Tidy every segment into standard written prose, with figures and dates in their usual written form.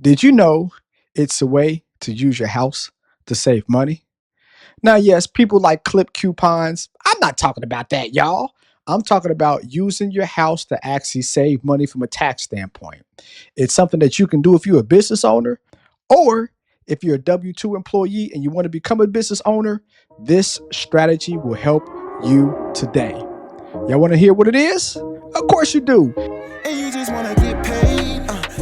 Did you know it's a way to use your house to save money? Now, yes, people like clip coupons. I'm not talking about that, y'all. I'm talking about using your house to actually save money from a tax standpoint. It's something that you can do if you're a business owner, or if you're a W 2 employee and you want to become a business owner. This strategy will help you today. Y'all want to hear what it is? Of course you do. And you just wanna get paid.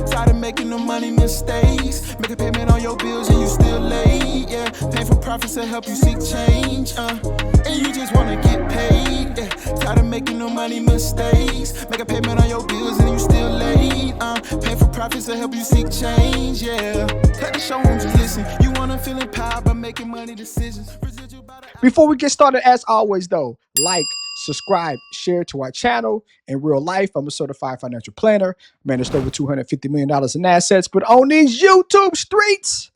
Tired of making the money mistakes. Make a payment on your bills and you still late. Yeah, painful profits to help you seek change. And you just wanna get paid. Yeah, tired of making the money mistakes. Make a payment on your bills and you still late. Painful profits to help you seek change. Yeah, cut the show home, just listen. You wanna feel empowered by making money decisions. Before we get started, as always, though, like, subscribe, share to our channel. In real life, I'm a certified financial planner, managed over $250 million in assets. But on these YouTube streets,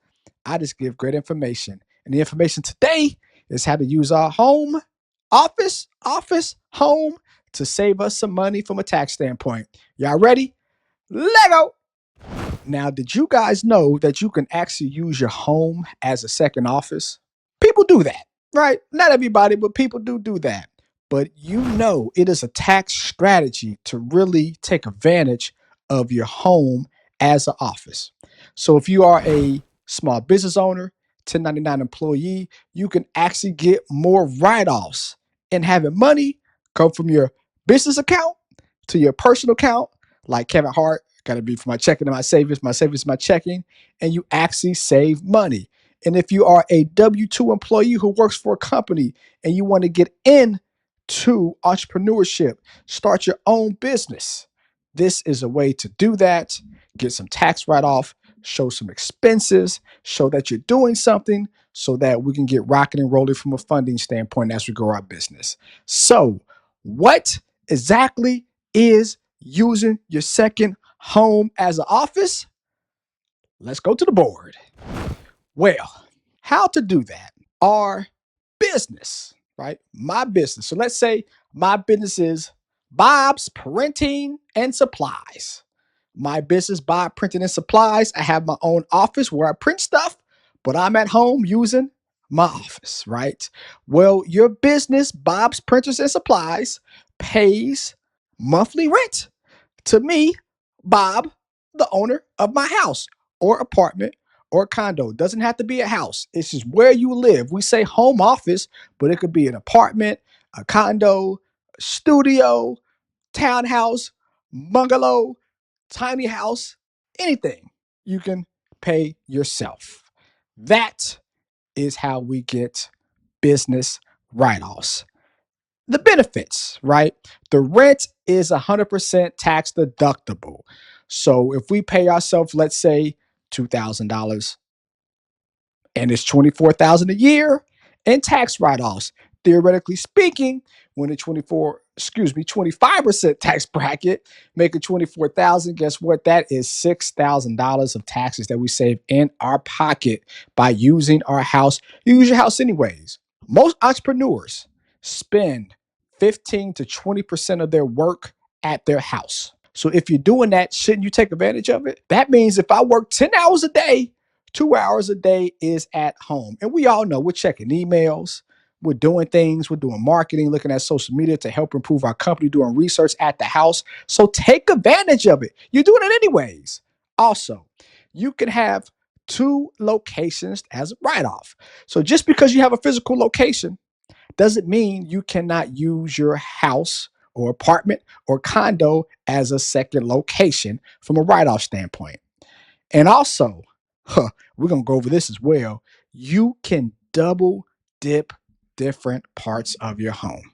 I just give great information. And the information today is how to use our home, home to save us some money from a tax standpoint. Y'all ready? Lego! Now, did you guys know that you can actually use your home as a second office? People do that, right? Not everybody, but people do that. But you know, it is a tax strategy to really take advantage of your home as an office. So if you are a small business owner, 1099 employee, you can actually get more write-offs and having money come from your business account to your personal account, like Kevin Hart, got to be for my checking and my savings, my checking, and you actually save money. And if you are a W 2 employee who works for a company and you want to get into entrepreneurship, start your own business, this is a way to do that. Get some tax write off, show some expenses, show that you're doing something so that we can get rocking and rolling from a funding standpoint as we grow our business. So, what exactly is using your second home as an office? Let's go to the board. Well, how to do that? Our business, right? My business. So let's say my business is Bob's Printing and Supplies. My business, Bob Printing and Supplies. I have my own office where I print stuff, but I'm at home using my office, right? Well, your business, Bob's Printers and Supplies, pays monthly rent to me, Bob, the owner of my house or apartment or condo. It doesn't have to be a house. It's just where you live. We say home office, but it could be an apartment, a condo, a studio, townhouse, bungalow, tiny house, anything you can pay yourself. That is how we get business write-offs. The benefits, right? The rent is 100% tax deductible. So if we pay ourselves, let's say $2,000 and it's 24,000 a year in tax write-offs, theoretically speaking, when the 25% tax bracket, make it 24,000, guess what? That is $6,000 of taxes that we save in our pocket by using our house. You use your house anyways. Most entrepreneurs spend 15 to 20% of their work at their house. So if you're doing that, shouldn't you take advantage of it? That means if I work 10 hours a day, 2 hours a day is at home. And we all know we're checking emails, we're doing things, we're doing marketing, looking at social media to help improve our company, doing research at the house. So take advantage of it. You're doing it anyways. Also, you can have two locations as a write-off. So just because you have a physical location doesn't mean you cannot use your house or apartment or condo as a second location from a write-off standpoint. And also, we're going to go over this as well. You can double dip different parts of your home.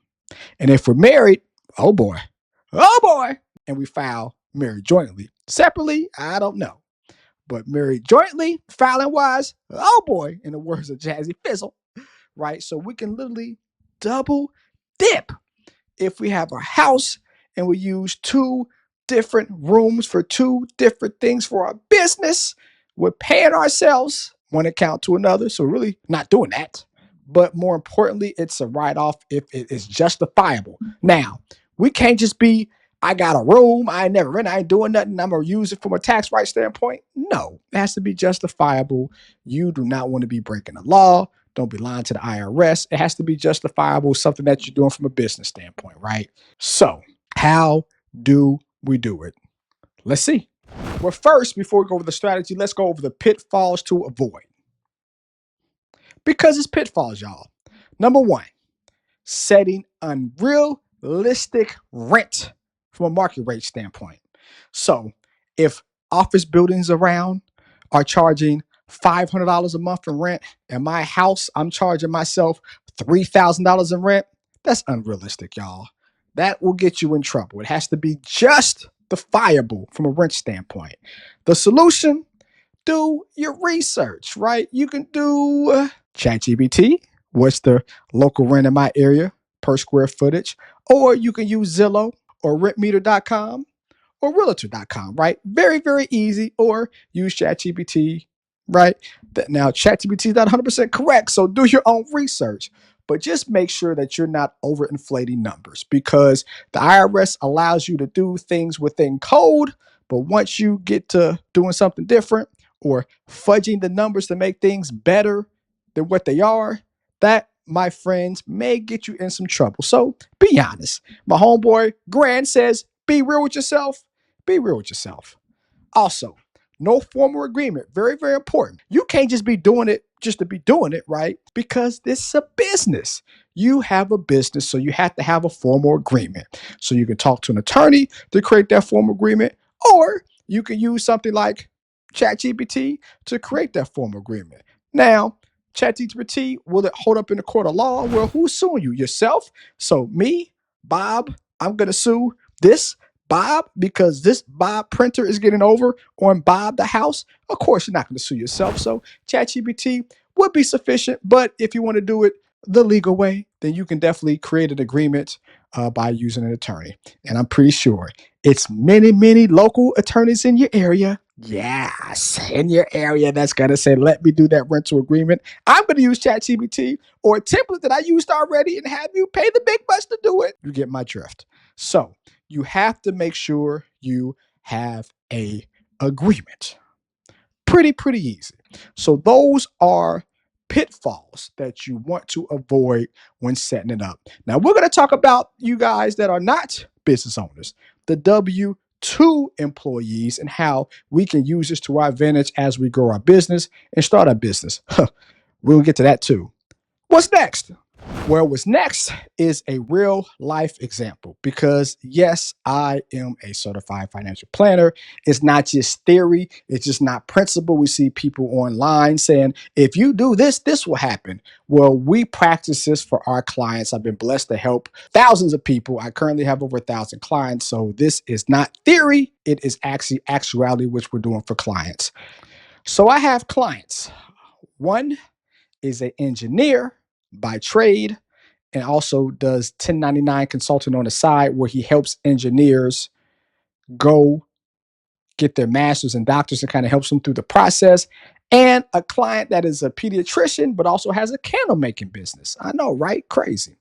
And if we're married, oh boy, and we file married jointly. Separately, I don't know. But married jointly, filing wise, oh boy, in the words of Jazzy Fizzle, right? So we can literally double dip if we have a house and we use two different rooms for two different things for our business. We're paying ourselves one account to another. So we're really not doing that. But more importantly, it's a write-off if it is justifiable. Now, we can't just be I got a room. I ain't never rent. I ain't doing nothing. I'm going to use it from a tax right standpoint. No, it has to be justifiable. You do not want to be breaking the law. Don't be lying to the IRS. It has to be justifiable, something that you're doing from a business standpoint, right? So, how do we do it? Let's see. Well, first, before we go over the strategy, let's go over the pitfalls to avoid. Because it's pitfalls, y'all. Number one, setting unrealistic rent from a market rate standpoint. So if office buildings around are charging $500 a month in rent, and my house, I'm charging myself $3,000 in rent, that's unrealistic, y'all. That will get you in trouble. It has to be justifiable from a rent standpoint. The solution, do your research, right? You can do ChatGPT. What's the local rent in my area per square footage? Or you can use Zillow or rentmeter.com or realtor.com, right? Very, very easy. Or use ChatGPT, right? Now, ChatGPT is not 100% correct, so do your own research. But just make sure that you're not overinflating numbers, because the IRS allows you to do things within code. But once you get to doing something different or fudging the numbers to make things better than what they are, that, my friends, may get you in some trouble. So be honest. My homeboy Grant says, be real with yourself. Be real with yourself. Also, no formal agreement. Very, very important. You can't just be doing it just to be doing it, right? Because this is a business. You have a business, so you have to have a formal agreement. So you can talk to an attorney to create that formal agreement, or you can use something like ChatGPT to create that formal agreement. Now, ChatGPT, will it hold up in the court of law? Well, who's suing you? Yourself? So me, Bob, I'm going to sue this Bob because this Bob printer is getting over on Bob the house. Of course, you're not going to sue yourself. So ChatGPT would be sufficient. But if you want to do it the legal way, then you can definitely create an agreement by using an attorney. And I'm pretty sure it's many, many local attorneys in your area. Yes, in your area that's going to say, let me do that rental agreement. I'm going to use ChatGPT or a template that I used already and have you pay the big bucks to do it. You get my drift. So you have to make sure you have a agreement. Pretty easy. So those are pitfalls that you want to avoid when setting it up. Now we're going to talk about you guys that are not business owners, the W-2 employees, and how we can use this to our advantage as we grow our business and start our business. We'll get to that too. What's next? Well, what's next is a real life example, because yes, I am a certified financial planner. It's not just theory. It's just not principle. We see people online saying, if you do this, this will happen. Well, we practice this for our clients. I've been blessed to help thousands of people. I currently have over 1,000 clients. So this is not theory. It is actually actuality, which we're doing for clients. So I have clients. One is an engineer by trade and also does 1099 consulting on the side, where he helps engineers go get their masters and doctors and kind of helps them through the process. And a client that is a pediatrician, but also has a candle making business. I know, right? Crazy.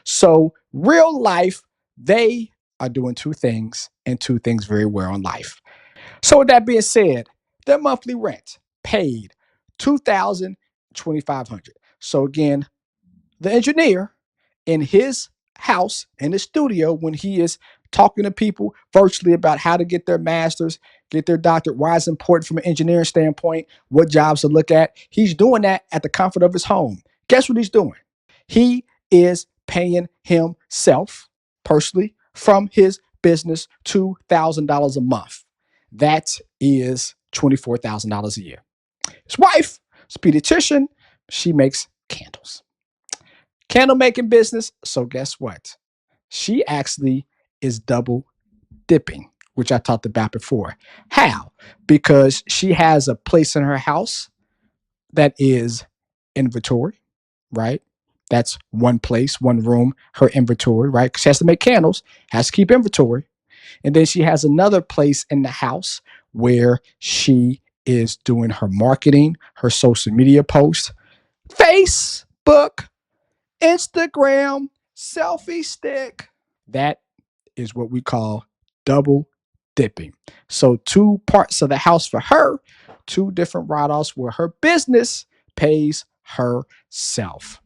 So real life, they are doing two things and two things very well in life. So with that being said, their monthly rent paid $2,000, $2,500. So again, the engineer in his house, in his studio, when he is talking to people virtually about how to get their masters, get their doctorate, why it's important from an engineering standpoint, what jobs to look at. He's doing that at the comfort of his home. Guess what he's doing? He is paying himself personally from his business $2,000 a month. That is $24,000 a year. His wife is a pediatrician. She makes candles. Candle making business. So guess what? She actually is double dipping, which I talked about before. How? Because she has a place in her house that is inventory, right? That's one place, one room, her inventory, right? She has to make candles, has to keep inventory. And then she has another place in the house where she is doing her marketing, her social media posts, Facebook, Instagram, selfie stick. That is what we call double dipping. So two parts of the house for her, two different write-offs where her business pays herself.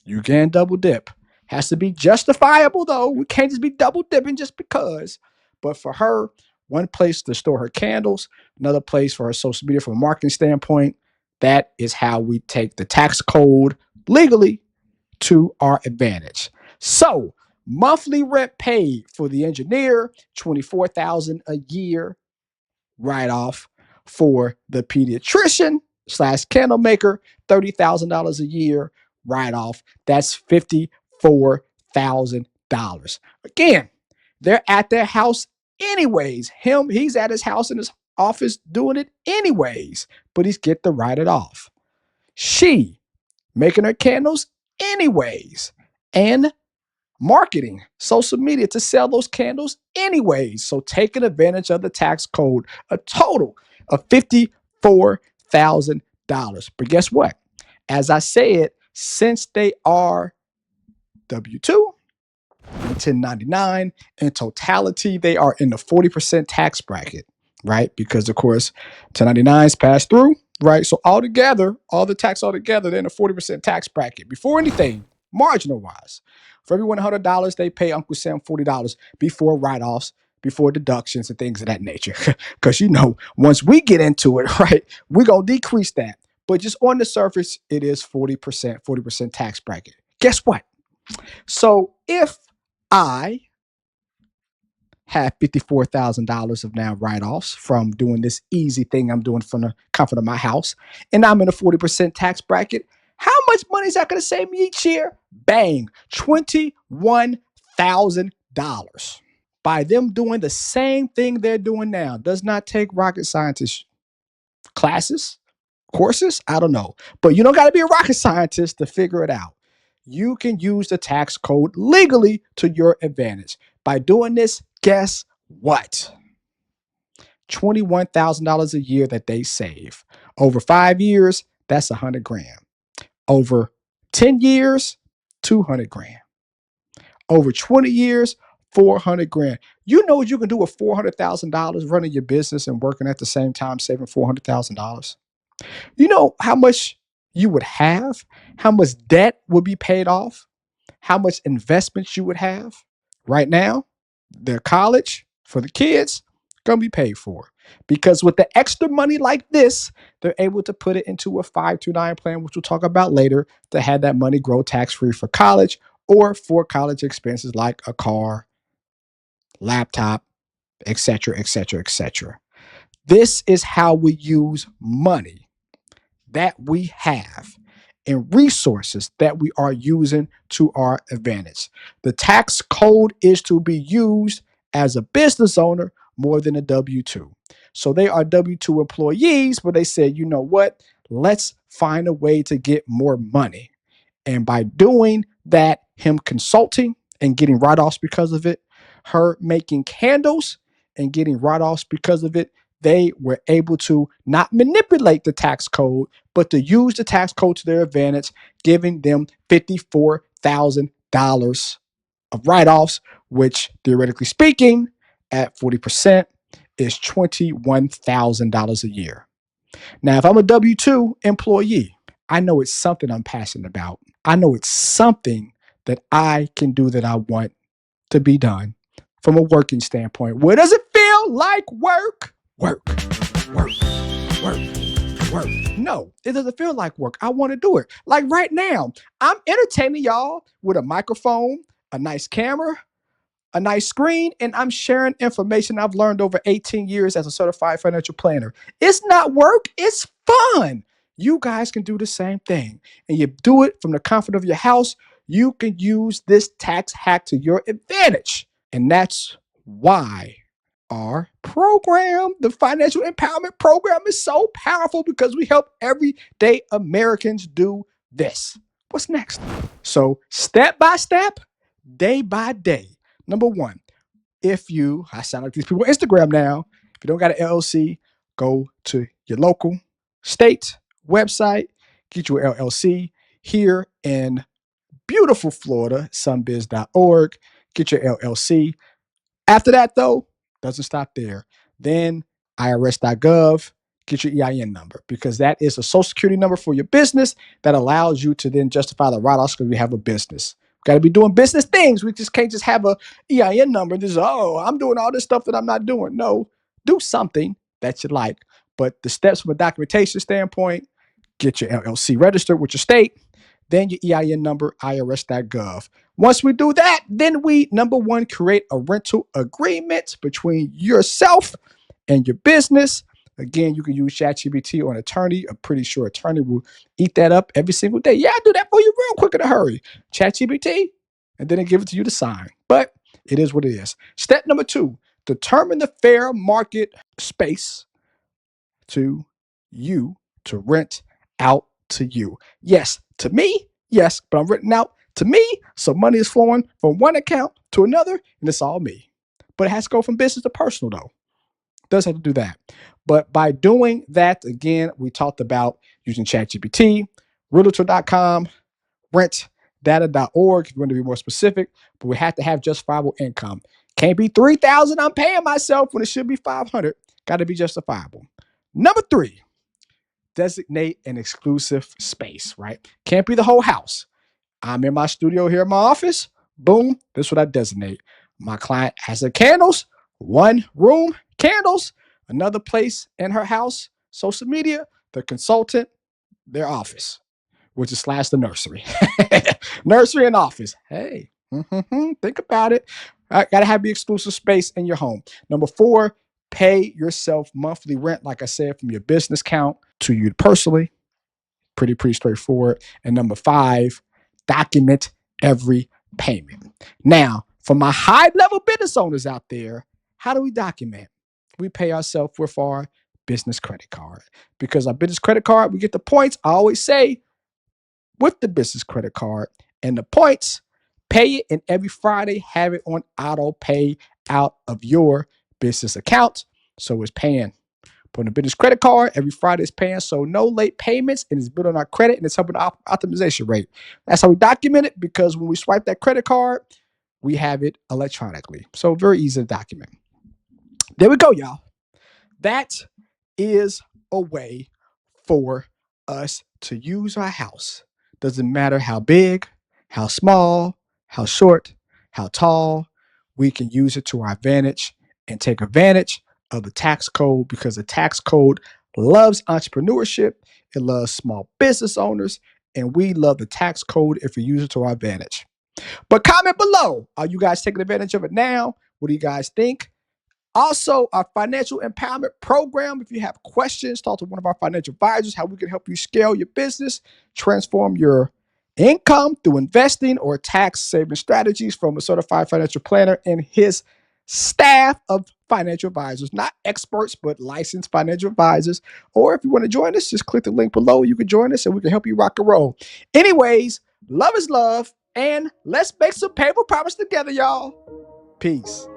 You can double dip. Has to be justifiable though. We can't just be double dipping just because. But for her, one place to store her candles, another place for her social media from a marketing standpoint. That is how we take the tax code legally to our advantage. So, monthly rent paid for the engineer, $24,000 a year write off. For the pediatrician slash candle maker, $30,000 a year write off. That's $54,000. Again, they're at their house anyways. He's at his house in his office doing it anyways, but he's get to write it off. She making her candles anyways, and marketing, social media to sell those candles anyways. So taking advantage of the tax code, a total of $54,000. But guess what? As I said, since they are W-2 and 1099, in totality, they are in the 40% tax bracket, right? Because of course, 1099s pass through, right? So altogether, all the tax altogether, they're in a 40% tax bracket. Before anything, marginal wise, for every $100, they pay Uncle Sam $40 before write-offs, before deductions and things of that nature. Because once we get into it, right, we're gonna decrease that. But just on the surface, it is 40% tax bracket. Guess what? So if I have $54,000 of now write-offs from doing this easy thing I'm doing from the comfort of my house, and I'm in a 40% tax bracket, how much money is that going to save me each year? Bang, $21,000 by them doing the same thing they're doing now. Does not take rocket scientist classes, courses, I don't know. But you don't got to be a rocket scientist to figure it out. You can use the tax code legally to your advantage. By doing this, guess what? $21,000 a year that they save. Over 5 years, that's 100 grand. Over 10 years, 200 grand. Over 20 years, 400 grand. You know what you can do with $400,000 running your business and working at the same time, saving $400,000? You know how much you would have, how much debt would be paid off, how much investments you would have right now. Their college for the kids gonna be paid for, because with the extra money like this, they're able to put it into a 529 plan, which we'll talk about later, to have that money grow tax-free for college or for college expenses like a car, laptop, etc., etc., etc. This is how we use money that we have and resources that we are using to our advantage. The tax code is to be used as a business owner more than a W-2. So they are W-2 employees, but they said, you know what? Let's find a way to get more money. And by doing that, him consulting and getting write-offs because of it, her making candles and getting write-offs because of it, they were able to not manipulate the tax code, but to use the tax code to their advantage, giving them $54,000 of write-offs, which theoretically speaking, at 40% is $21,000 a year. Now, if I'm a W-2 employee, I know it's something I'm passionate about. I know it's something that I can do that I want to be done from a working standpoint. Where does it feel like work? Work, work, work, work. No, it doesn't feel like work. I want to do it. Like right now, I'm entertaining y'all with a microphone, a nice camera, a nice screen, and I'm sharing information I've learned over 18 years as a certified financial planner. It's not work, it's fun. You guys can do the same thing, and you do it from the comfort of your house. You can use this tax hack to your advantage, and that's why our program, the Financial Empowerment Program, is so powerful, because we help everyday Americans do this. What's next? So step by step, day by day. Number one, I sound like these people on Instagram now. If you don't got an LLC, go to your local state website, get you an LLC here in beautiful Florida, sunbiz.org. Get your LLC. After that, though, Doesn't stop there. Then IRS.gov, get your EIN number, because that is a social security number for your business that allows you to then justify the write-offs because we have a business. Got to be doing business things. We just can't just have a EIN number and just, oh, I'm doing all this stuff that I'm not doing. No, do something that you like. But the steps from a documentation standpoint, get your LLC registered with your state, then your EIN number, IRS.gov. Once we do that, then we, number one, create a rental agreement between yourself and your business. Again, you can use ChatGPT or an attorney. I'm pretty sure attorney will eat that up every single day. Yeah, I'll do that for you real quick in a hurry. ChatGPT, and then they give it to you to sign. But it is what it is. Step number two, determine the fair market space to you to rent out to you. Yes, to me, yes, but I'm renting out to me, so money is flowing from one account to another, and it's all me. But it has to go from business to personal, though. It does have to do that. But by doing that, again, we talked about using ChatGPT, Realtor.com, rentdata.org, if you want to be more specific, but we have to have justifiable income. Can't be $3,000 I'm paying myself when it should be $500. Got to be justifiable. Number three, designate an exclusive space, right? Can't be the whole house. I'm in my studio here in my office. Boom, this is what I designate. My client has the candles, one room, candles, another place in her house, social media, the consultant, their office, which is slash the nursery. Nursery and office. Hey, think about it. Got to have the exclusive space in your home. Number four, pay yourself monthly rent, like I said, from your business account to you personally. Pretty straightforward. And number five, document every payment. Now, for my high-level business owners out there, how do we document? We pay ourselves with our business credit card, because our business credit card, we get the points. I always say, with the business credit card and the points, pay it, and every Friday have it on auto pay out of your business account. So it's paying. Put on a business credit card, every Friday is paying, so no late payments, and it's built on our credit, and it's helping the optimization rate. That's how we document it, because when we swipe that credit card, we have it electronically. So very easy to document. There we go, y'all. That is a way for us to use our house. Doesn't matter how big, how small, how short, how tall, we can use it to our advantage and take advantage of the tax code, because the tax code loves entrepreneurship, it loves small business owners, and we love the tax code if we use it to our advantage. But comment below, are you guys taking advantage of it now? What do you guys think? Also, our financial empowerment program. If you have questions, talk to one of our financial advisors, how we can help you scale your business, transform your income through investing or tax saving strategies, from a certified financial planner and his staff of financial advisors, not experts, but licensed financial advisors. Or if you want to join us, just click the link below. You can join us and we can help you rock and roll. Anyways, love is love, and let's make some paper promise together, y'all. Peace.